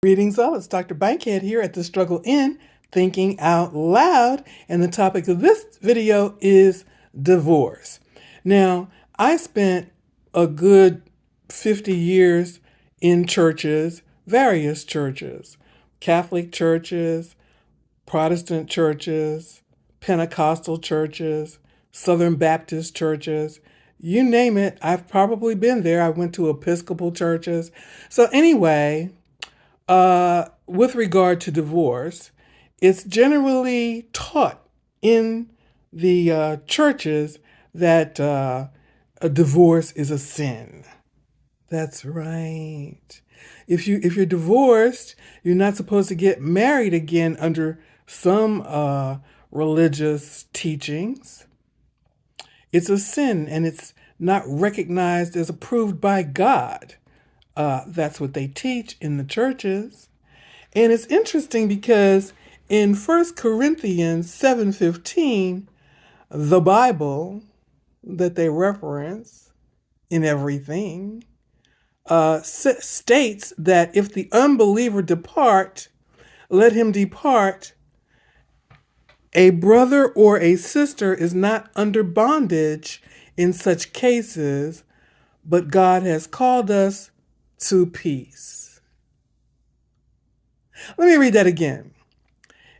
Greetings all, it's Dr. Bankhead here at The Struggle in Thinking Out Loud, and the topic of this video is divorce. Now, I spent a good 50 years in churches, various churches, Catholic churches, Protestant churches, Pentecostal churches, Southern Baptist churches, you name it, I've probably been there. I went to Episcopal churches. So anyway, with regard to divorce, it's generally taught in the churches that a divorce is a sin. That's right. If you're divorced, you're not supposed to get married again under some religious teachings. It's a sin, and it's not recognized as approved by God. That's what they teach in the churches. And it's interesting because in 1 Corinthians 7:15, the Bible that they reference in everything states that if the unbeliever depart, let him depart. A brother or a sister is not under bondage in such cases, but God has called us to peace. Let me read that again.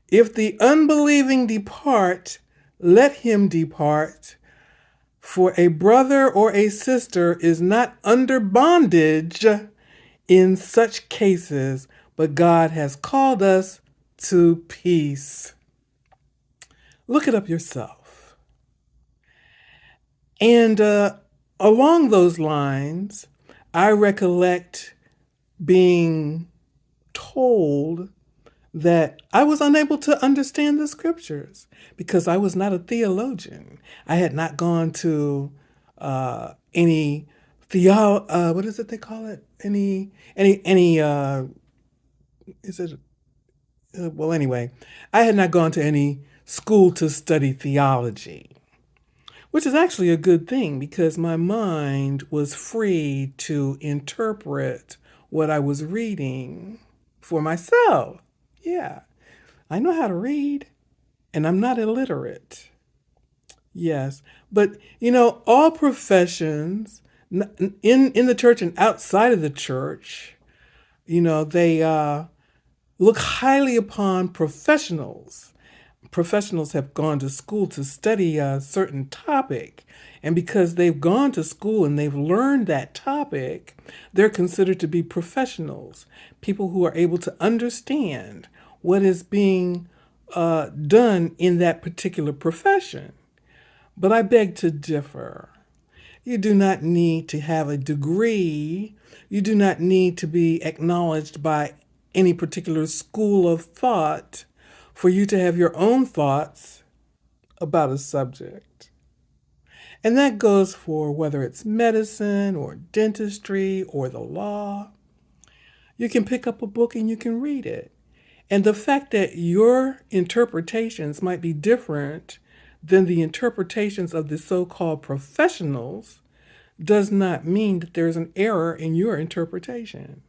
If the unbelieving depart, let him depart. For a brother or a sister is not under bondage in such cases, but God has called us to peace. Look it up yourself. And along those lines, I recollect being told that I was unable to understand the scriptures because I was not a theologian. I had not gone to any what is it they call it? Is it? Well, anyway, I had not gone to any school to study theology, which is actually a good thing because my mind was free to interpret what I was reading for myself. Yeah, I know how to read, and I'm not illiterate. Yes, but all professions in the church and outside of the church, they look highly upon professionals. Professionals have gone to school to study a certain topic. And because they've gone to school and they've learned that topic, they're considered to be professionals, people who are able to understand what is being done in that particular profession. But I beg to differ. You do not need to have a degree. You do not need to be acknowledged by any particular school of thought for you to have your own thoughts about a subject. And that goes for whether it's medicine or dentistry or the law. You can pick up a book and you can read it. And the fact that your interpretations might be different than the interpretations of the so-called professionals does not mean that there's an error in your interpretation.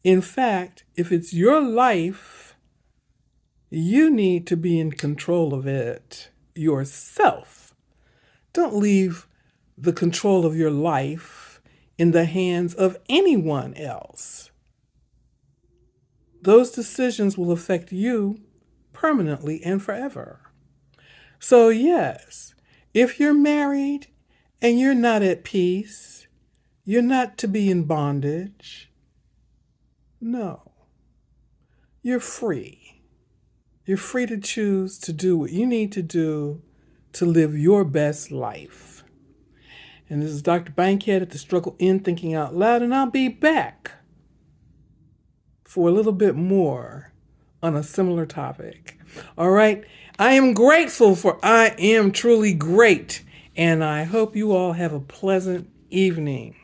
In fact, if it's your life, you need to be in control of it yourself. Don't leave the control of your life in the hands of anyone else. Those decisions will affect you permanently and forever. So yes, if you're married and you're not at peace, you're not to be in bondage. No, you're free. You're free to choose to do what you need to do to live your best life. And this is Dr. Bankhead at The Struggle in Thinking Out Loud, and I'll be back for a little bit more on a similar topic. All right. I am grateful for I am truly great, and I hope you all have a pleasant evening.